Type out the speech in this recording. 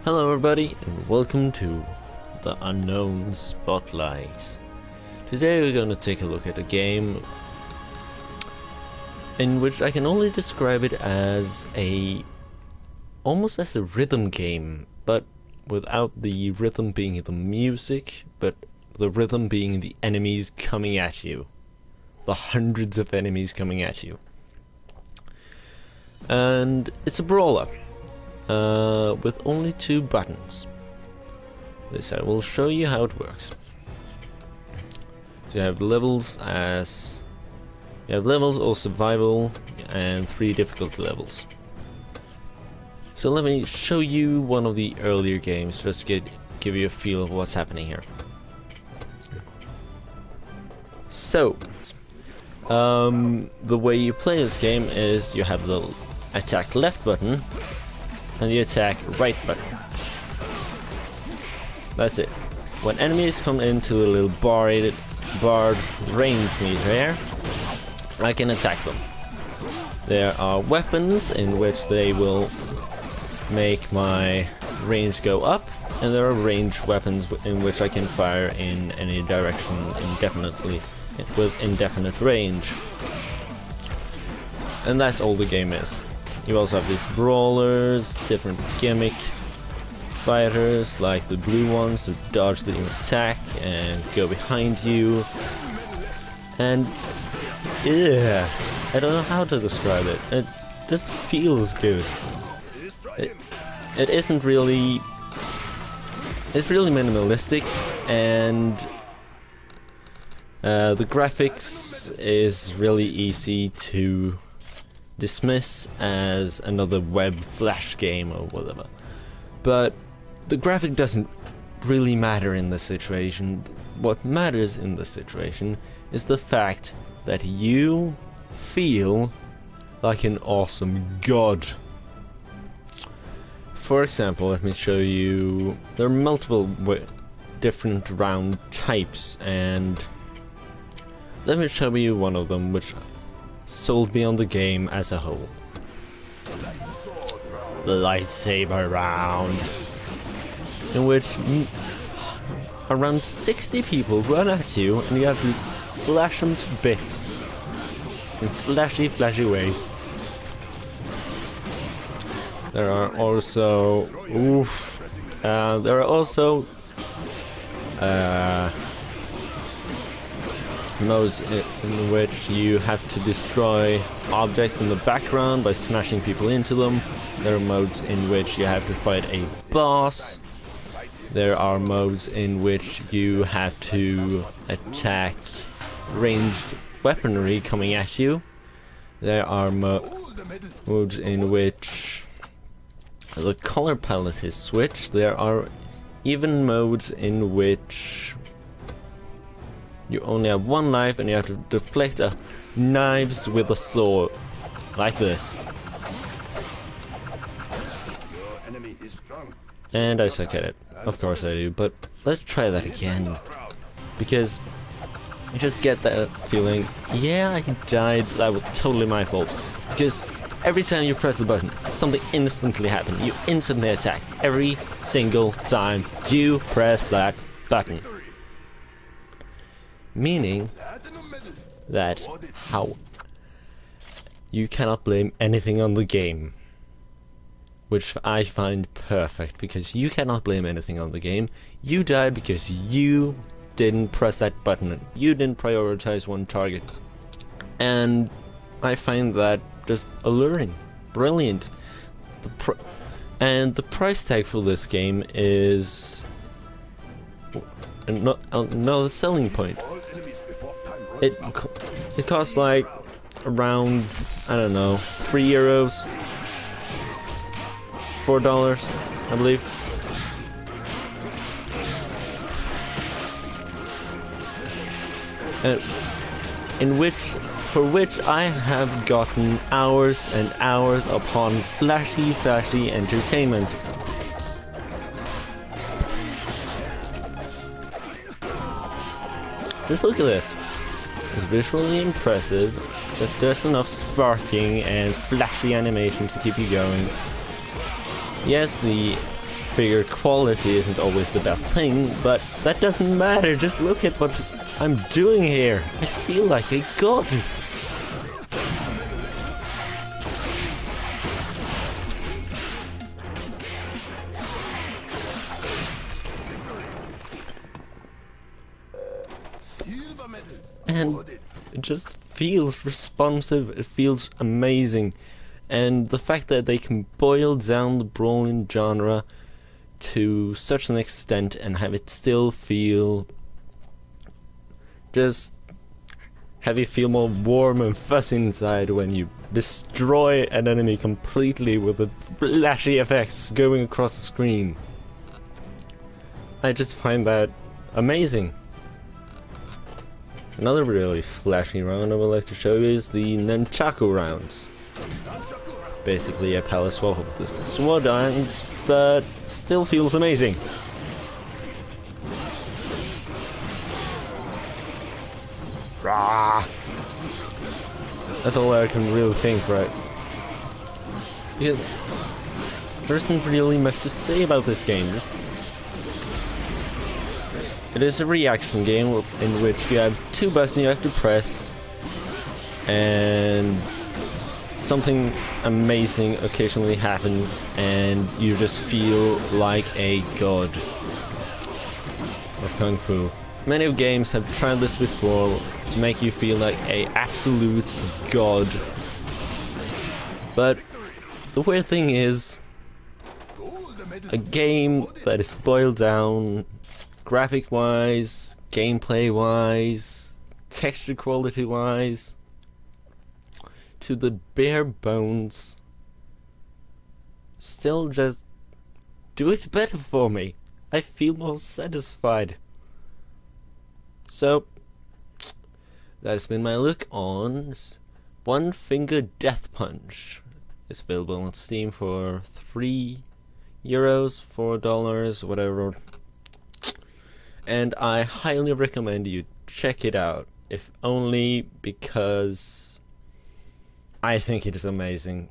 Hello everybody and welcome to the Unknown Spotlight. Today we're going to take a look at a game in which I can only describe it as almost as a rhythm game, but without the rhythm being the music, but the rhythm being the enemies coming at you. The hundreds of enemies coming at you. And it's a brawler. With only 2 buttons. This I will show you how it works. So you have levels or survival and 3 difficulty levels. So let me show you one of the earlier games just to give you a feel of what's happening here. So the way you play this game is you have the attack left button and the attack right button. That's it. When enemies come into the little barred range meter here, I can attack them. There are weapons in which they will make my range go up, and there are ranged weapons in which I can fire in any direction indefinitely with indefinite range. And that's all the game is. You also have these brawlers, different gimmick fighters like the blue ones who dodge the attack and go behind you. And yeah, I don't know how to describe it. It just feels good. It isn't really. It's really minimalistic, and the graphics is really easy to dismiss as another web flash game or whatever. But the graphic doesn't really matter in this situation. What matters in this situation is the fact that you feel like an awesome god. For example, let me show you. There are multiple different round types, and let me show you one of them which sold me on the game as a whole. The lightsaber round, in which around 60 people run at you and you have to slash them to bits in flashy ways. There are also modes in which you have to destroy objects in the background by smashing people into them. There are modes in which you have to fight a boss. There are modes in which you have to attack ranged weaponry coming at you. There are modes in which the color palette is switched. There are even modes in which you only have 1 life and you have to deflect knives with a sword. Like this. And I suck at it. Of course I do, but let's try that again. Because I just get that feeling, yeah, I died, that was totally my fault. Because every time you press the button, something instantly happens. You instantly attack every single time you press that button. Meaning that you cannot blame anything on the game, which I find perfect, because you cannot blame anything on the game. You died because you didn't press that button, you didn't prioritize one target, and I find that just alluring, brilliant. And the price tag for this game is another selling point. It costs like around, I don't know, €3, $4, I believe. For which I have gotten hours and hours upon flashy entertainment. Just look at this. It's visually impressive, but there's enough sparking and flashy animation to keep you going. Yes, the figure quality isn't always the best thing, but that doesn't matter. Just look at what I'm doing here. I feel like a god. And it just feels responsive, it feels amazing. And the fact that they can boil down the brawling genre to such an extent and have it still feel have you feel more warm and fuzzy inside when you destroy an enemy completely with the flashy effects going across the screen. I just find that amazing. Another really flashy round I would like to show you is the Nunchaku rounds. Basically a power swap of the sword arms, but still feels amazing. Rah! That's all I can really think, right? Yeah, there isn't really much to say about this game. It is a reaction game in which you have two buttons you have to press, and something amazing occasionally happens, and you just feel like a god of Kung Fu. Many games have tried this before to make you feel like an absolute god. But the weird thing is, a game that is boiled down graphic wise, gameplay wise, texture quality wise, to the bare bones, still just do it better for me. I feel more satisfied. So that's been my look on One Finger Death Punch. It's available on Steam for €3, $4, whatever. And I highly recommend you check it out, if only because I think it is amazing.